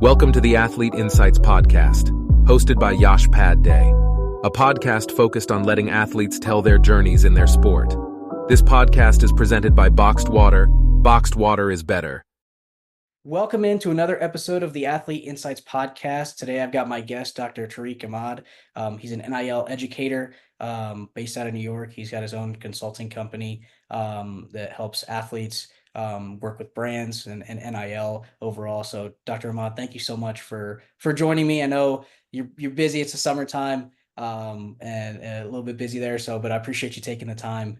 Welcome to the Athlete Insights Podcast, hosted by Yash Pad Day, a podcast focused on letting athletes tell their journeys in their sport. This podcast is presented by Boxed Water. Boxed water is better. Welcome into another episode of the Athlete Insights Podcast. Today I've got my guest, Dr. Tariq Ahmad. He's an NIL educator based out of New York. He's got his own consulting company that helps athletes work with brands and NIL overall. So Dr. Ahmad, thank you so much for joining me. I know you're busy. It's the summertime and a little bit busy there. But I appreciate you taking the time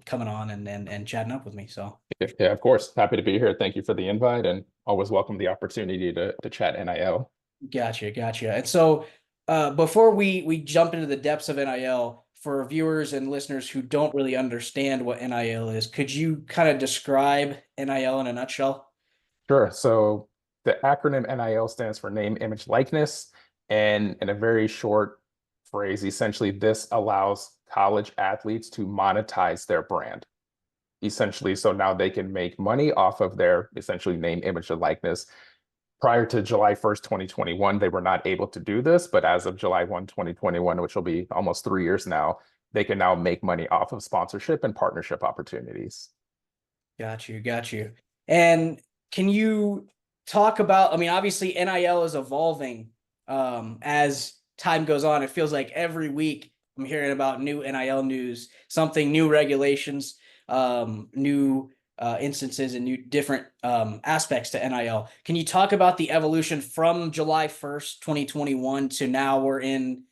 coming on and chatting up with me. So. Yeah, of course. Happy to be here. Thank you for the invite and always welcome the opportunity to chat NIL. Gotcha. And so before we jump into the depths of NIL, for viewers and listeners who don't really understand what NIL is, could you kind of describe NIL in a nutshell? Sure. So the acronym NIL stands for name, image, likeness. And in a very short phrase, essentially, this allows college athletes to monetize their brand. Essentially, so now they can make money off of their essentially name, image, and likeness. Prior to July 1st, 2021, they were not able to do this, but as of July 1, 2021, which will be almost 3 years now, they can now make money off of sponsorship and partnership opportunities. Got you. And can you talk about, obviously NIL is evolving as time goes on. It feels like every week I'm hearing about new NIL news, something new regulations, new instances and new different aspects to NIL. Can you talk about the evolution from July 1st, 2021 to now we're in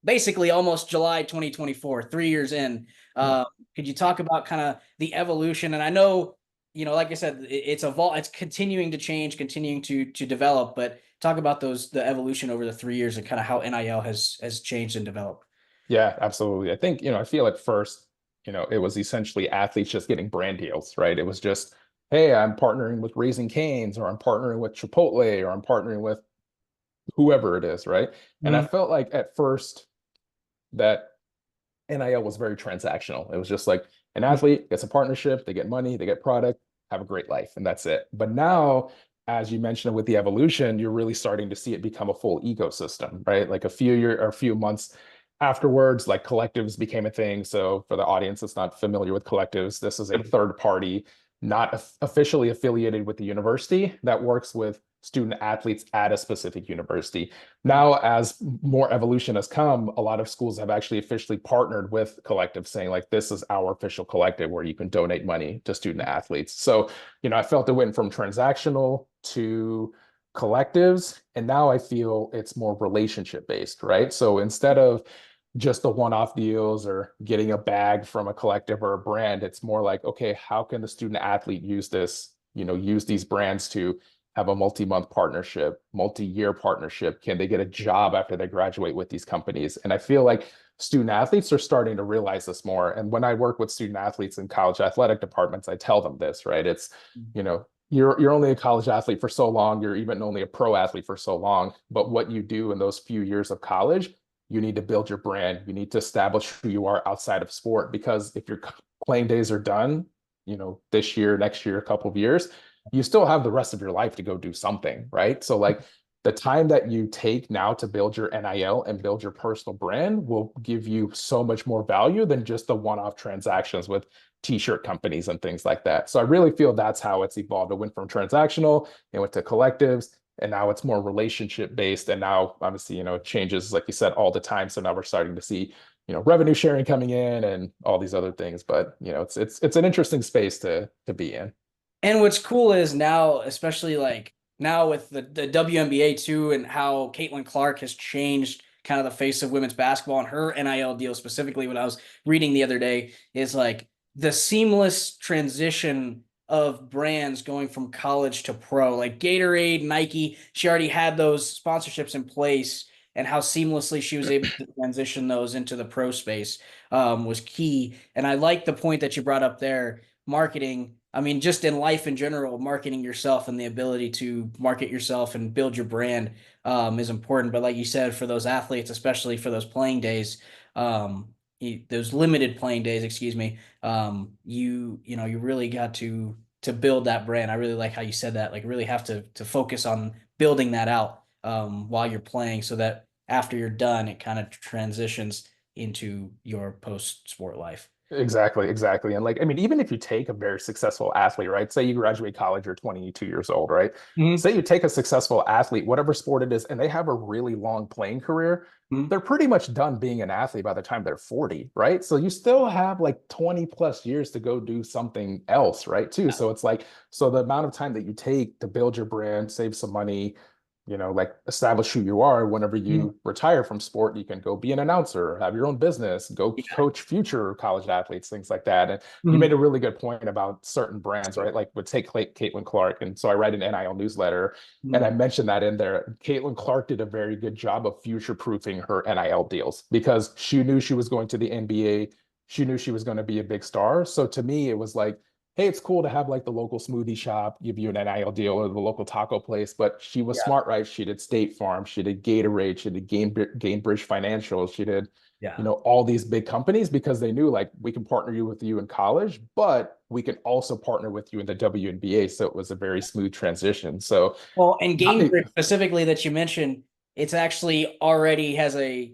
basically almost July 2024, 3 years in? Could you talk about kind of the evolution? And I know, like I said, it's continuing to change, continuing to develop, but talk about the evolution over the 3 years and kind of how NIL has changed and developed. Yeah, absolutely. I think, I feel like first, it was essentially athletes just getting brand deals, right? It was just, hey, I'm partnering with Raising Cane's, or I'm partnering with Chipotle, or I'm partnering with whoever it is, right? And I felt like at first that NIL was very transactional. It was just like an athlete gets a partnership, they get money, they get product, have a great life, and that's it. But now, as you mentioned with the evolution, you're really starting to see it become a full ecosystem, right? Like a few months afterwards, like collectives became a thing. So for the audience that's not familiar with collectives, this is a third party, not officially affiliated with the university, that works with student athletes at a specific university. Now, as more evolution has come, a lot of schools have actually officially partnered with collectives, saying like, this is our official collective where you can donate money to student athletes. So, I felt it went from transactional to collectives, and now I feel it's more relationship based, right? So instead of just the one-off deals or getting a bag from a collective or a brand, it's more like, okay, how can the student athlete use this, use these brands to have a multi-month partnership, multi-year partnership? Can they get a job after they graduate with these companies? And I feel like student athletes are starting to realize this more. And when I work with student athletes in college athletic departments, I tell them this, right? It's, you're only a college athlete for so long, you're even only a pro athlete for so long. But what you do in those few years of college, you need to build your brand. You need to establish who you are outside of sport, because if your playing days are done, this year, next year, a couple of years, you still have the rest of your life to go do something, right? So like the time that you take now to build your NIL and build your personal brand will give you so much more value than just the one-off transactions with t-shirt companies and things like that. So I really feel that's how it's evolved. It went from transactional, it went to collectives, and now it's more relationship based. And now obviously, it changes, like you said, all the time. So now we're starting to see, revenue sharing coming in and all these other things. But it's an interesting space to be in. And what's cool is now, especially like now with the WNBA too, and how Caitlin Clark has changed kind of the face of women's basketball, and her NIL deal specifically, what I was reading the other day, is like the seamless transition of brands going from college to pro, like Gatorade, Nike. She already had those sponsorships in place, and how seamlessly she was able to transition those into the pro space was key. And I like the point that you brought up there, marketing. Just in life in general, marketing yourself and the ability to market yourself and build your brand is important. But like you said, for those athletes, especially for those playing days, those limited playing days, excuse me, you really got to build that brand. I really like how you said that, like really have to focus on building that out while you're playing, so that after you're done, it kind of transitions into your post sport life. Exactly, exactly. And like, I mean, even if you take a very successful athlete, right? Say you graduate college, you're 22 years old, right? Mhm. Say you take a successful athlete, whatever sport it is, and they have a really long playing career, Mhm. they're pretty much done being an athlete by the time they're 40, right? So you still have like 20 plus years to go do something else, right? Too. So it's like, so the amount of time that you take to build your brand, save some money, like establish who you are. Whenever Mhm. you retire from sport, you can go be an announcer, have your own business, go Yeah. coach future college athletes, things like that. And you made Mhm. a really good point about certain brands, right? Like would take Caitlin Clark. And so I write an NIL newsletter and I Mhm. mentioned that in there. Caitlin Clark did a very good job of future proofing her NIL deals because she knew she was going to the NBA. She knew she was going to be a big star. So to me, it was like, hey, it's cool to have like the local smoothie shop give you an NIL deal or the local taco place, but she was Yeah. smart, right? She did State Farm, she did Gatorade, she did Gainbridge Financial, she did, Yeah. all these big companies because they knew like we can partner you with you in college, but we can also partner with you in the WNBA. So it was a very smooth transition. So Well, and I, Gainbridge specifically that you mentioned, it's actually already has a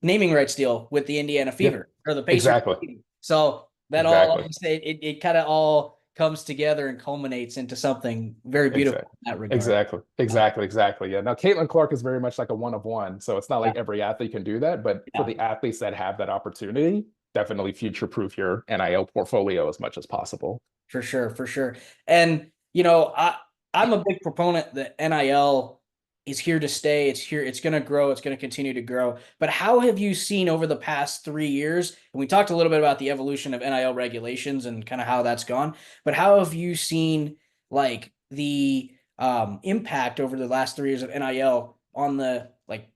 naming rights deal with the Indiana yeah, Fever or the Pacers. exactly, So that all, like exactly. you say, it kind of all comes together and culminates into something very beautiful Exactly. in that regard. Exactly. Exactly. Exactly. Yeah. Now, Caitlin Clark is very much like a one of one. So it's not Yeah, like every athlete can do that. But for yeah, the athletes that have that opportunity, definitely future proof your NIL portfolio as much as possible. for sure, for sure. And I'm a big proponent that NIL is here to stay. It's here. It's going to grow. It's going to continue to grow. But how have you seen over the past 3 years? And we talked a little bit about the evolution of NIL regulations and kind of how that's gone. But how have you seen like the impact over the last 3 years of NIL on the like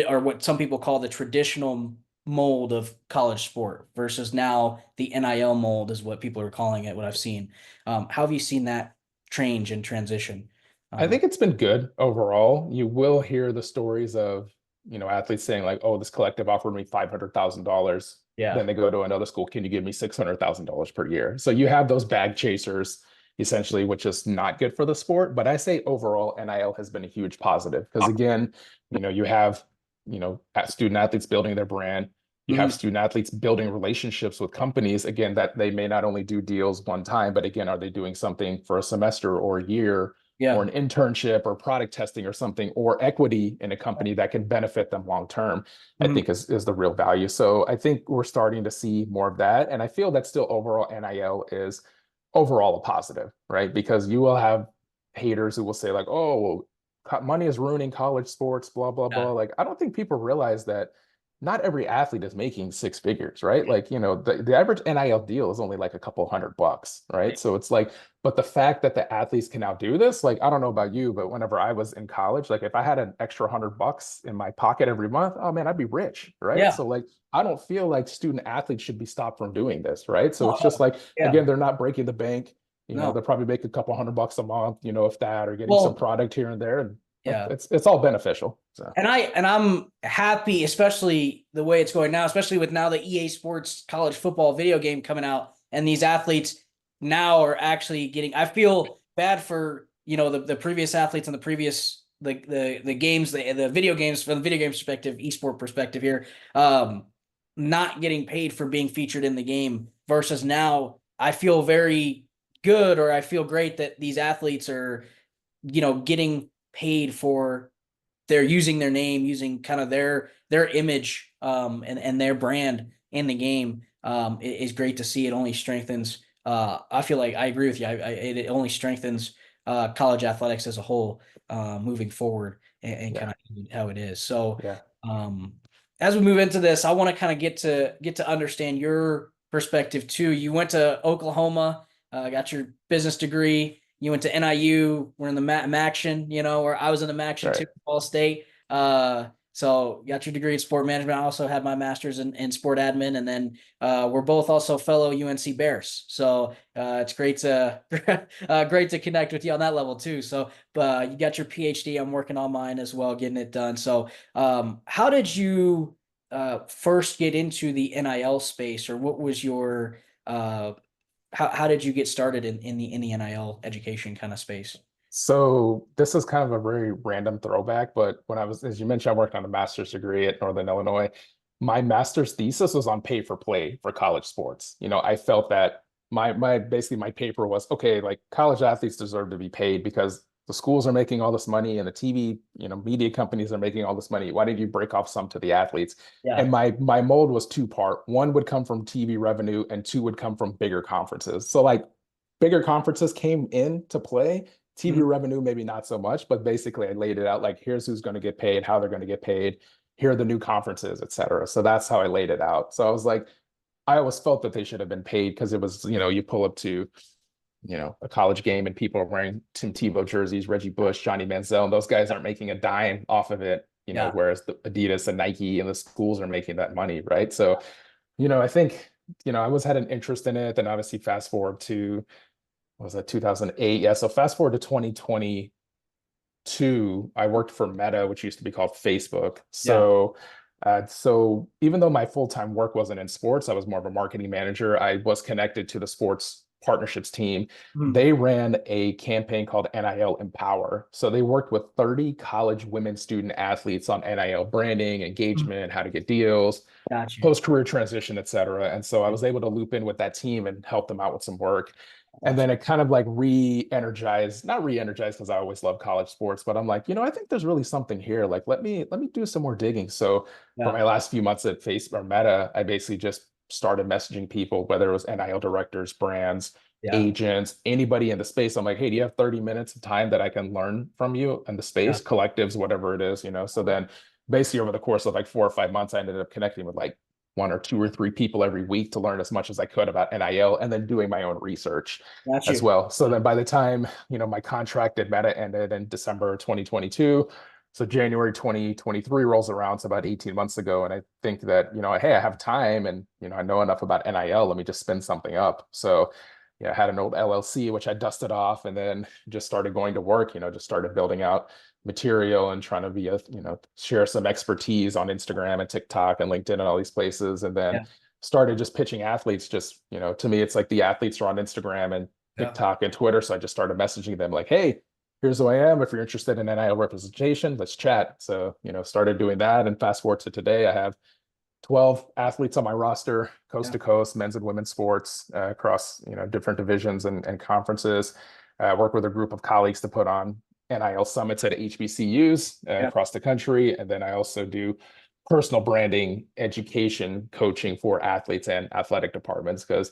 or what some people call the traditional mold of college sport versus now the NIL mold is what people are calling it, what I've seen. How have you seen that change and transition? I think it's been good overall. You will hear the stories of, athletes saying like, oh, this collective offered me $500,000. Yeah. Then they go to another school. Can you give me $600,000 per year? So you have those bag chasers essentially, which is not good for the sport. But I say overall, NIL has been a huge positive because again, you have, student athletes building their brand. You Mhm. have student athletes building relationships with companies, again, that they may not only do deals one time, but again, are they doing something for a semester or a year or Yeah. an internship or product testing or something or equity in a company that can benefit them long term, I Mhm. think is the real value. So I think we're starting to see more of that. And I feel that still overall NIL is overall a positive, right? Because you will have haters who will say, like, oh, money is ruining college sports, blah, blah, Yeah. blah. Like, I don't think people realize that not every athlete is making six figures, right? Like, the average NIL deal is only like a couple $100, right? So it's like, but the fact that the athletes can now do this, like, I don't know about you, but whenever I was in college, like if I had an extra $100 in my pocket every month, oh man, I'd be rich, right? Yeah. So like, I don't feel like student athletes should be stopped from doing this, right? So No, it's just no. like, Yeah. again, they're not breaking the bank. No. They'll probably make a couple $100 a month, if that, or getting some Well, product here and there, and yeah. it's all beneficial. So And I'm happy, especially the way it's going now, especially with now the EA Sports college football video game coming out, and these athletes now are actually getting. I feel bad for the previous athletes and the previous the games the video games from the video game perspective, esport perspective here, not getting paid for being featured in the game versus now. I feel very good, or I feel great that these athletes are getting paid for they're using their name, using kind of their image and their brand in the game is great to see. It only strengthens. I feel like I agree with you. It only strengthens college athletics as a whole moving forward and yeah, kind of how it is. So yeah, um, as we move into this, I want to kind of get to understand your perspective too. You went to Oklahoma, got your business degree. You went to NIU. We're in the Maction, or I was in the Maction too, right. Ball State. So got your degree in sport management. I also had my master's in sport admin, and then we're both also fellow UNC Bears. So it's great to great to connect with you on that level too. So you got your PhD. I'm working on mine as well, getting it done. So how did you first get into the NIL space, or what was your how did you get started in the NIL education kind of space? So this is kind of a very random throwback, but when I was, as you mentioned, I worked on a master's degree at Northern Illinois. My master's thesis was on pay for play for college sports. I felt that my basically my paper was okay, like college athletes deserve to be paid because the schools are making all this money and the TV, media companies are making all this money. Why did you break off some to the athletes? Yeah. And my mold was two-part. One would come from TV revenue and two would come from bigger conferences. So like bigger conferences came in to play. TV Mhm. revenue, maybe not so much, but basically I laid it out like here's who's going to get paid, how they're going to get paid, here are the new conferences, et cetera. So that's how I laid it out. So I was like, I always felt that they should have been paid because it was, you pull up to, a college game and people are wearing Tim Tebow jerseys, Reggie Bush, Johnny Manziel, and those guys aren't making a dime off of it, Yeah. whereas the Adidas and Nike and the schools are making that money, right? So, I think, I always had an interest in it. Then obviously fast forward to what was that 2008? Yeah. So fast forward to 2022, I worked for Meta, which used to be called Facebook. Yeah. So even though my full-time work wasn't in sports, I was more of a marketing manager. I was connected to the sports partnerships team. Mhm. They ran a campaign called NIL Empower. So they worked with 30 college women student athletes on NIL branding, Mhm. engagement, how to get deals, Gotcha. post-career transition, et cetera. And so I was able to loop in with that team and help them out with some work. And then Awesome. it kind of like re-energized, not re-energized because I always love college sports, but I'm like, I think there's really something here. Like, let me do some more digging. So for Yeah. my last few months at Facebook or Meta, I basically just started messaging people, whether it was NIL directors, brands, Yeah. agents, anybody in the space. I'm like, hey, do you have 30 minutes of time that I can learn from you in the Yeah. space, collectives, whatever it is. So then basically over the course of like 4 or 5 months, I ended up connecting with like one or two or three people every week to learn as much as I could about NIL and then doing my own research Got as you. well. So then by the time, my contract at Meta ended in December 2022, so January 2023 rolls around, it's about 18 months ago. And I think that, hey, I have time and, I know enough about NIL, let me just spin something up. So I had an old LLC, which I dusted off and then just started going to work, just started building out material and trying to be share some expertise on Instagram and TikTok and LinkedIn and all these places. And then Yeah. started just pitching athletes. Just, to me, it's like the athletes are on Instagram and Yeah. TikTok and Twitter. So I just started messaging them like, hey, here's who I am. If you're interested in NIL representation, let's chat. So, started doing that. And fast forward to today, I have 12 athletes on my roster, coast Yeah. to coast, men's and women's sports across, different divisions and conferences. Work with a group of colleagues to put on NIL summits at HBCUs Yeah. across the country. And then I also do personal branding, education, coaching for athletes and athletic departments because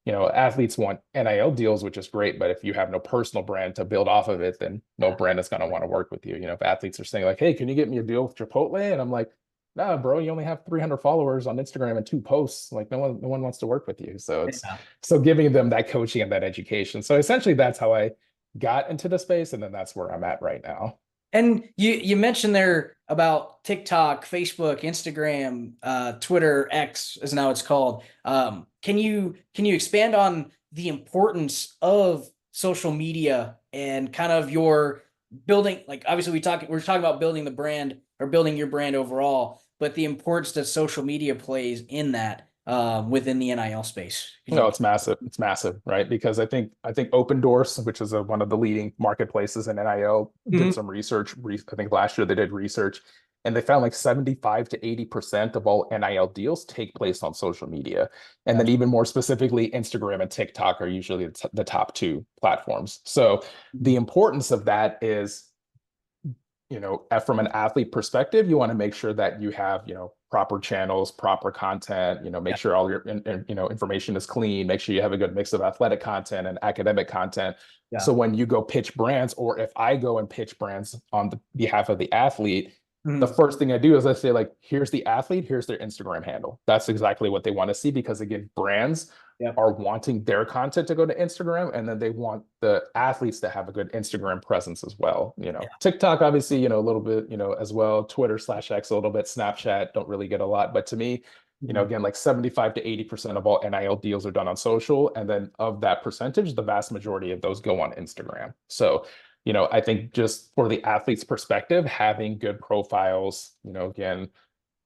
athletes want NIL deals, which is great, but if you have no personal brand to build off of it, then no brand is going to want to work with you. If athletes are saying like, "Hey, can you get me a deal with Chipotle?" and I'm like, "No, bro, you only have 300 followers on Instagram and two posts. Like, no one wants to work with you." So it's Yeah. so giving them that coaching and that education. So essentially, that's how I got into the space, and then that's where I'm at right now. And you mentioned there about TikTok, Facebook, Instagram, Twitter, X is now it's called. Can you expand on the importance of social media and kind of your building? Like obviously we're talking about building the brand or building your brand overall, but the importance that social media plays in that within the NIL space. Could No, you? it's massive. It's massive, right? Because I think Open Doors, which is one of the leading marketplaces in NIL, did Mhm. some research. I think last year they did research, and they found like 75 to 80% of all NIL deals take place on social media. And then Gotcha. even more specifically, Instagram and TikTok are usually the top two platforms. So the Mhm. importance of that is from an athlete perspective, you want to make sure that you have, proper channels, proper content, make Yeah. sure all your, information is clean, make sure you have a good mix of athletic content and academic content. Yeah. So when you go pitch brands, or if I go and pitch brands on the behalf of the athlete, the Mhm. first thing I do is I say like, here's the athlete, here's their Instagram handle. That's exactly what they want to see because again, brands Yep. are wanting their content to go to Instagram, and then they want the athletes to have a good Instagram presence as well. Yeah. TikTok, obviously, a little bit, as well. Twitter/X a little bit. Snapchat don't really get a lot, but to me, Mhm. again, like 75 to 80% of all NIL deals are done on social, and then of that percentage, the vast majority of those go on Instagram. So, I think just for the athlete's perspective, having good profiles, again,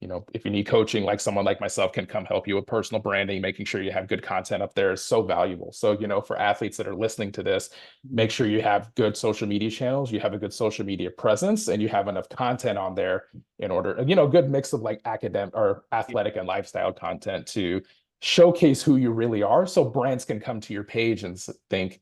if you need coaching, like someone like myself can come help you with personal branding, making sure you have good content up there is so valuable. So, for athletes that are listening to this, make sure you have good social media channels, you have a good social media presence, and you have enough content on there in order, a good mix of like academic or athletic and lifestyle content to showcase who you really are. So brands can come to your page and think,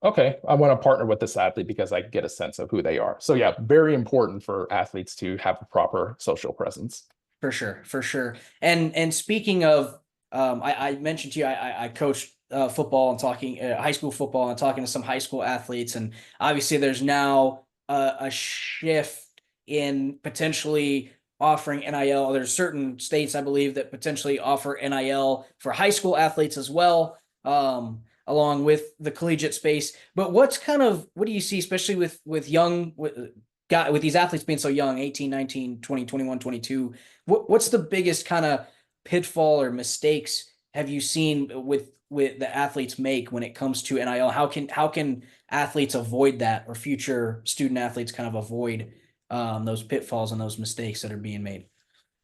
okay, I want to partner with this athlete because I get a sense of who they are. So yeah, very important for athletes to have a proper social presence. For sure, for sure. And speaking of, I mentioned to you, I coach football and talking high school football and talking to some high school athletes, and obviously there's now a shift in potentially offering NIL. There's certain states, I believe, that potentially offer NIL for high school athletes as well, along with the collegiate space. But what do you see, especially with young with these athletes being so young, 18, 19, 20, 21, 22? What's the biggest kind of pitfall or mistakes have you seen with the athletes make when it comes to NIL? How can athletes avoid that, or future student athletes kind of avoid those pitfalls and those mistakes that are being made?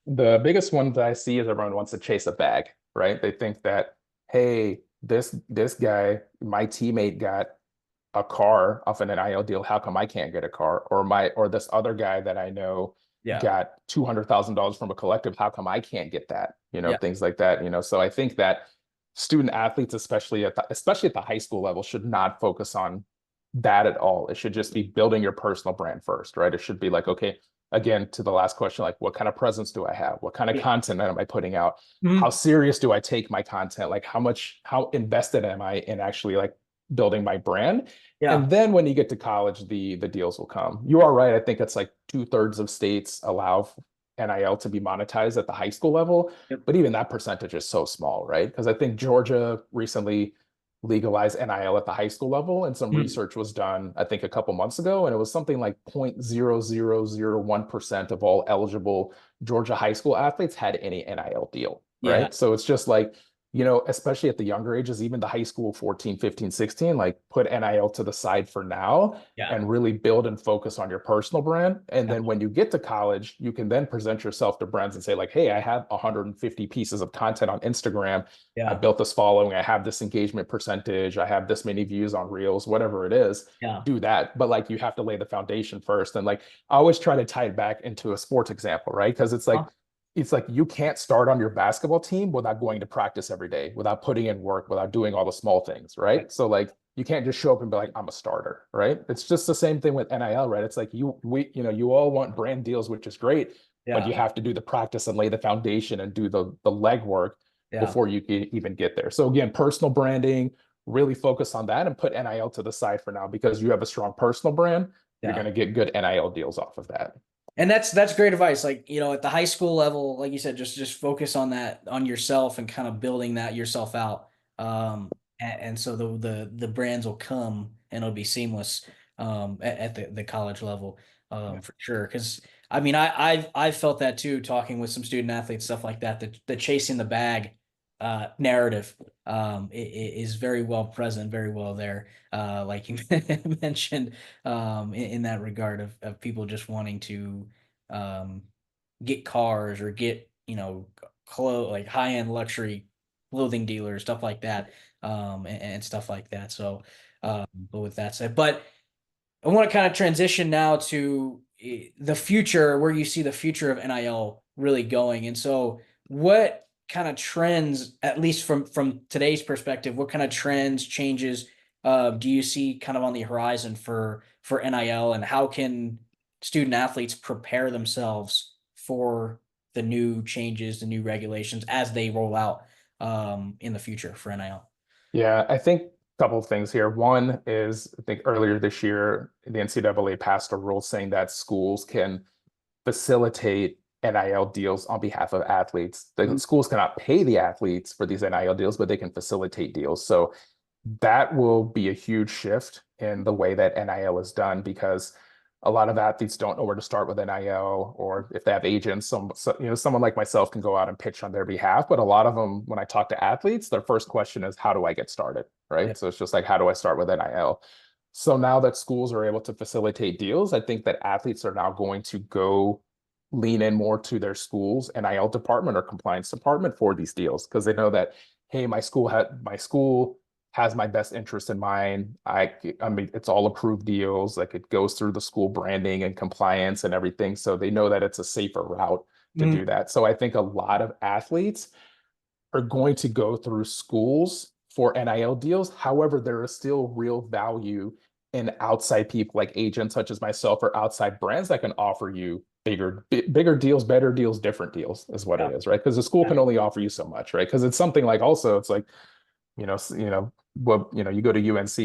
The biggest one that I see is everyone wants to chase a bag, right? They think that, hey, this guy, my teammate got a car off an NIL deal. How come I can't get a car? Or this other guy that I know Yeah. got $200,000 from a collective. How come I can't get that? Yeah. Things like that. So I think that student athletes, especially at the high school level, should not focus on that at all. It should just be building your personal brand first, right? It should be like, okay, again, to the last question, like what kind of presence do I have? What kind of content am I putting out? How serious do I take my content? Like how invested am I in actually like building my brand? Yeah. And then when you get to college, the deals will come. You are right. I think it's like 2/3 of states allow NIL to be monetized at the high school level, Yep. but even that percentage is so small, right? Because I think Georgia recently legalized NIL at the high school level, and some research was done, I think, a couple months ago, and it was something like 0.0001% of all eligible Georgia high school athletes had any NIL deal, right? Yeah. So it's just like, especially at the younger ages, even the high school 14, 15, 16, like put NIL to the side for now and really build and focus on your personal brand. And then when you get to college, you can then present yourself to brands and say like, hey, I have 150 pieces of content on Instagram. I built this following. I have this engagement percentage. I have this many views on Reels, whatever it is. Do that. But like, you have to lay the foundation first. And like, I always try to tie it back into a sports example, right? Because it's like you can't start on your basketball team without going to practice every day, without putting in work, without doing all the small things, right? So like, you can't just show up and be like, I'm a starter, right? It's just the same thing with NIL, right? It's like you all want brand deals, which is great, but you have to do the practice and lay the foundation and do the legwork before you can even get there. So again, personal branding, really focus on that and put NIL to the side for now, because you have a strong personal brand. You're going to get good NIL deals off of that. And that's great advice. Like, at the high school level, like you said, just focus on that, on yourself, and kind of building that yourself out. And so the brands will come and it'll be seamless at the college level, for sure. Because I mean, I've felt that too, talking with some student athletes, stuff like that. The chasing the bag narrative is very well present, very well there. Like you mentioned, in that regard of people just wanting to get cars or get, like high-end luxury clothing dealers, stuff like that, and stuff like that. So, but with that said, but I want to kind of transition now to the future, where you see the future of NIL really going. And so what kind of trends, at least from today's perspective, what kind of trends, changes do you see kind of on the horizon for NIL, and how can student athletes prepare themselves for the new changes, the new regulations as they roll out in the future for NIL? Yeah, I think a couple of things here. One is, I think earlier this year, the NCAA passed a rule saying that schools can facilitate NIL deals on behalf of athletes. The schools cannot pay the athletes for these NIL deals, but they can facilitate deals. So that will be a huge shift in the way that NIL is done, because a lot of athletes don't know where to start with NIL, or if they have agents, someone like myself can go out and pitch on their behalf. But a lot of them, when I talk to athletes, their first question is, how do I get started? Right. So it's just like, how do I start with NIL? So now that schools are able to facilitate deals, I think that athletes are now going to go lean in more to their school's NIL department or compliance department for these deals, because they know that, hey, my school has my best interest in mind. I mean, it's all approved deals. Like it goes through the school branding and compliance and everything. So they know that it's a safer route to Mhm. do that. So I think a lot of athletes are going to go through schools for NIL deals. However, there is still real value in outside people like agents such as myself or outside brands that can offer you bigger deals, better deals, different deals is what Yeah. it is, right? Because the school can only offer you so much, right? Because it's something like also it's like, you go to UNC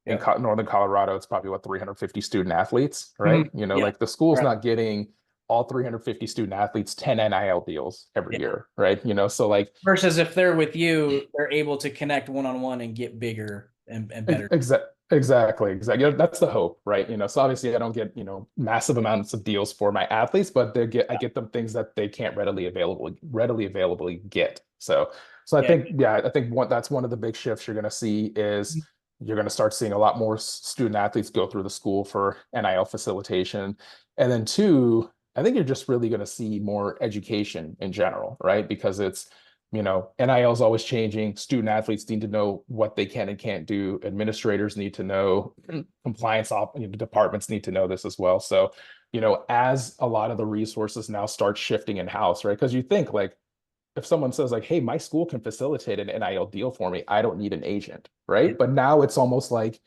in Yeah. Northern Colorado, it's probably what 350 student athletes, right? Mhm. Yeah. Like the school's Right. not getting all 350 student athletes 10 NIL deals every Yeah. year, right? So like Versus if they're with you, they're able to connect one-on-one and get bigger and better. exactly. That's the hope, right? So obviously I don't get, massive amounts of deals for my athletes, but I Yeah. get them things that they can't readily availably get. So I Yeah. think, yeah, I think that's one of the big shifts you're going to see is you're going to start seeing a lot more student athletes go through the school for NIL facilitation. And then two, I think you're just really going to see more education in general, right? Because it's, NIL is always changing. Student athletes need to know what they can and can't do. Administrators need to know. Departments need to know this as well. So, as a lot of the resources now start shifting in house, right? Because you think like if someone says like, "Hey, my school can facilitate an NIL deal for me. I don't need an agent," Yeah. right? But now it's almost like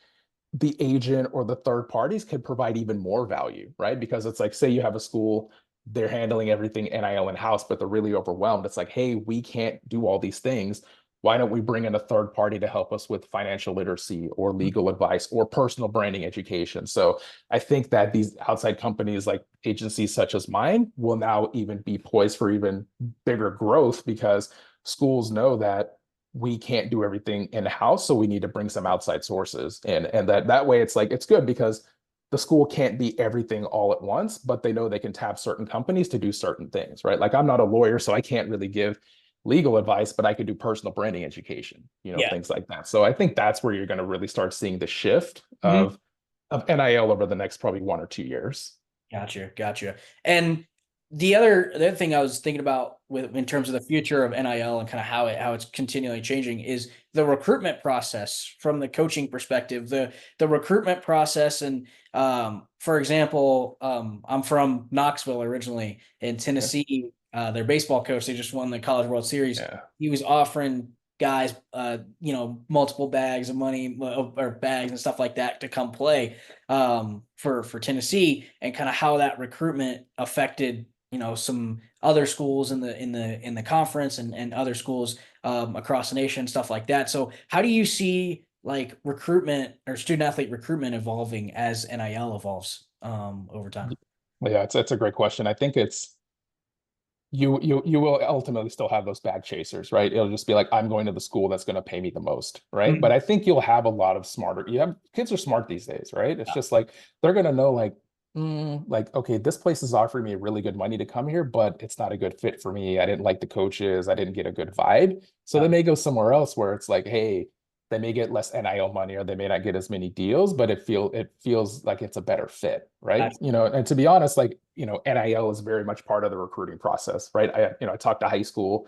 the agent or the third parties could provide even more value, right? Because it's like, say you have a school, they're handling everything NIL in-house, but they're really overwhelmed. It's like, hey, we can't do all these things. Why don't we bring in a third party to help us with financial literacy or legal advice or personal branding education? So I think that these outside companies like agencies such as mine will now even be poised for even bigger growth because schools know that we can't do everything in house, so we need to bring some outside sources in, and that way it's like it's good because the school can't be everything all at once, but they know they can tap certain companies to do certain things, right? Like I'm not a lawyer, so I can't really give legal advice, but I could do personal branding education, Yeah. things like that. So I think that's where you're going to really start seeing the shift Mhm. of NIL over the next probably 1 or 2 years. Gotcha. And the other thing I was thinking about with in terms of the future of NIL and kind of how it's continually changing is the recruitment process from the coaching perspective. The recruitment process and for example, I'm from Knoxville originally in Yeah. Tennessee. Their baseball coach, they just won the College World Series. Yeah. He was offering guys multiple bags of money or bags and stuff like that to come play for Tennessee, and kind of how that recruitment affected some other schools in the conference and other schools across the nation, stuff like that. So how do you see like recruitment or student athlete recruitment evolving as NIL evolves over time? Yeah, it's a great question. I think it's you will ultimately still have those bag chasers, right? It'll just be like, I'm going to the school that's going to pay me the most, right? But Mhm. I think you'll have a lot of smarter, kids are smart these days, right? It's just like they're going to know like, like, okay, this place is offering me really good money to come here, but it's not a good fit for me. I didn't like the coaches. I didn't get a good vibe. So Yeah. they may go somewhere else where it's like, hey, they may get less NIL money or they may not get as many deals, but it feels like it's a better fit, right? That's And to be honest, like, NIL is very much part of the recruiting process, right? I talk to high school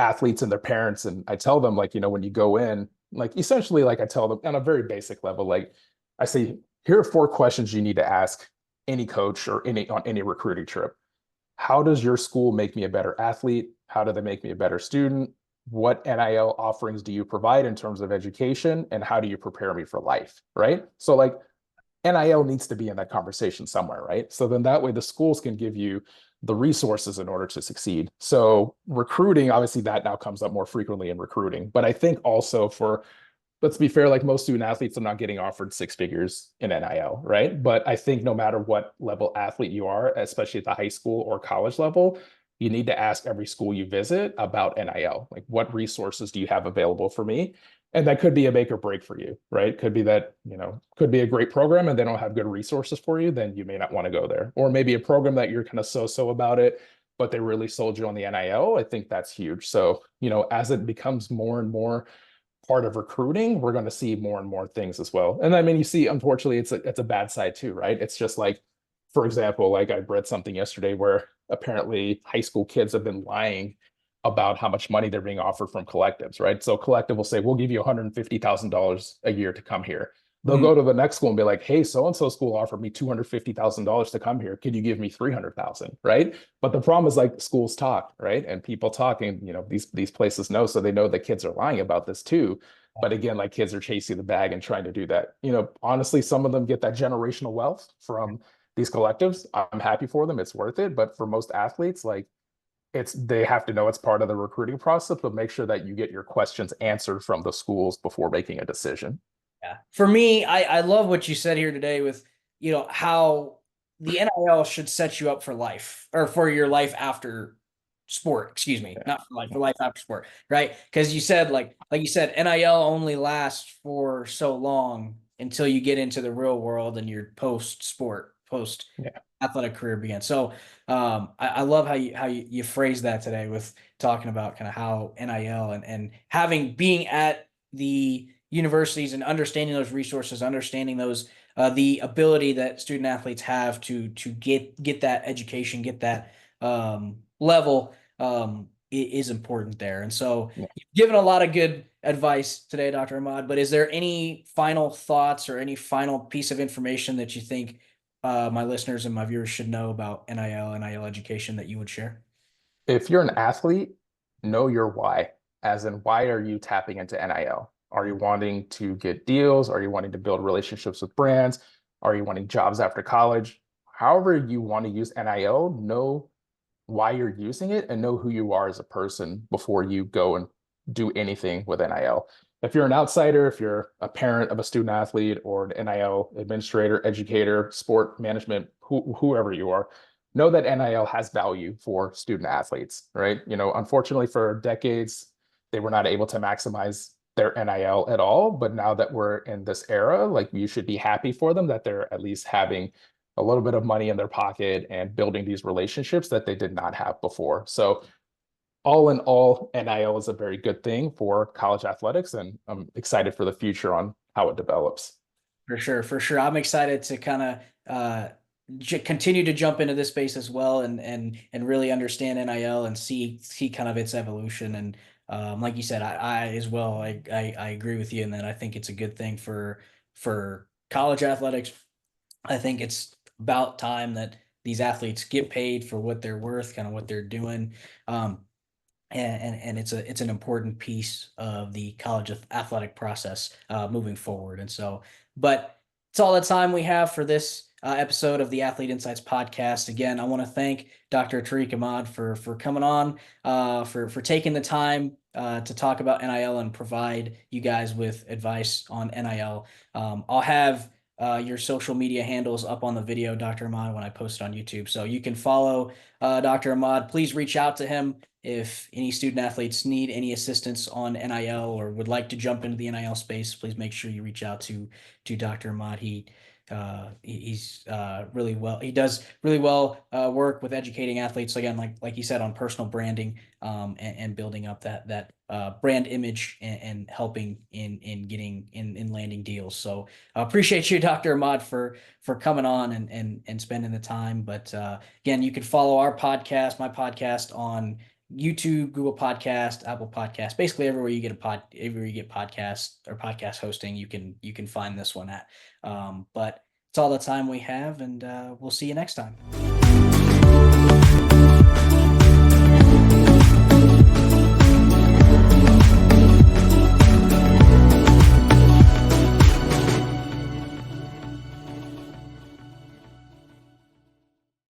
athletes and their parents, and I tell them, like, when you go in, like, essentially, like, I tell them on a very basic level, like, I say, here are 4 questions you need to ask any coach or on any recruiting trip. How does your school make me a better athlete? How do they make me a better student? What NIL offerings do you provide in terms of education? And how do you prepare me for life? Right. So, like, NIL needs to be in that conversation somewhere, right? So then that way the schools can give you the resources in order to succeed. So recruiting, obviously, that now comes up more frequently in recruiting. But I think also let's be fair, like most student athletes are not getting offered 6 figures in NIL, right? But I think no matter what level athlete you are, especially at the high school or college level, you need to ask every school you visit about NIL. Like, what resources do you have available for me? And that could be a make or break for you, right? Could be that, could be a great program and they don't have good resources for you, then you may not want to go there. Or maybe a program that you're kind of so about it, but they really sold you on the NIL. I think that's huge. So, as it becomes more and more part of recruiting, we're going to see more and more things as well. And I mean, you see, unfortunately, it's a bad side too, right? It's just like for example, like I read something yesterday where apparently high school kids have been lying about how much money they're being offered from collectives, right? So collective will say, we'll give you $150,000 a year to come here. They'll go to the next school and be like, hey, so-and-so school offered me $250,000 to come here. Could you give me 300,000, right? But the problem is like schools talk, right? And people talking, these places know, so they know that kids are lying about this too. But again, like kids are chasing the bag and trying to do that. Honestly, some of them get that generational wealth from these collectives. I'm happy for them. It's worth it. But for most athletes, like they have to know it's part of the recruiting process, but make sure that you get your questions answered from the schools before making a decision. Yeah. For me, I love what you said here today with, how the NIL should set you up for life, or for your life after sport, excuse me, not for life, for life after sport, right? Because you said, like you said, NIL only lasts for so long until you get into the real world and your post-sport, post-athletic career begins. So I love how you phrase that today with talking about kind of how NIL and being at the universities and understanding those resources, understanding those the ability that student athletes have to get that education, get that level is important there. And so you've given a lot of good advice today, Dr. Ahmad, but is there any final thoughts or any final piece of information that you think my listeners and my viewers should know about NIL education that you would share? If you're an athlete, know your why, as in why are you tapping into NIL? Are you wanting to get deals? Are you wanting to build relationships with brands? Are you wanting jobs after college? However you want to use NIL, know why you're using it and know who you are as a person before you go and do anything with NIL. If you're an outsider, if you're a parent of a student athlete or an NIL administrator, educator, sport management, whoever you are, know that NIL has value for student athletes, right? Unfortunately for decades, they were not able to maximize their NIL at all. But now that we're in this era, like you should be happy for them that they're at least having a little bit of money in their pocket and building these relationships that they did not have before. So all in all, NIL is a very good thing for college athletics, and I'm excited for the future on how it develops. For sure, for sure. I'm excited to kind of continue to jump into this space as well, and really understand NIL and see kind of its evolution. And like you said, I as well, I agree with you in that I think it's a good thing for college athletics. I think it's about time that these athletes get paid for what they're worth, kind of what they're doing. And it's an important piece of the college athletic process moving forward. And so, but it's all the time we have for this episode of the Athlete Insights podcast. Again, I want to thank Dr. Tariq Ahmad for coming on, for taking the time to talk about NIL and provide you guys with advice on NIL. I'll have your social media handles up on the video, Dr. Ahmad, when I post it on YouTube. So you can follow Dr. Ahmad. Please reach out to him if any student athletes need any assistance on NIL or would like to jump into the NIL space. Please make sure you reach out to Dr. Ahmad. He's really well. He does really well work with educating athletes. Again, like you said, on personal branding and building up that brand image and helping in getting in landing deals. So appreciate you, Dr. Ahmad, for coming on and spending the time. But again, you can follow our podcast, my podcast, on YouTube, Google Podcast, Apple Podcast, basically everywhere you get podcasts or podcast hosting, you can find this one at. But it's all the time we have, and we'll see you next time.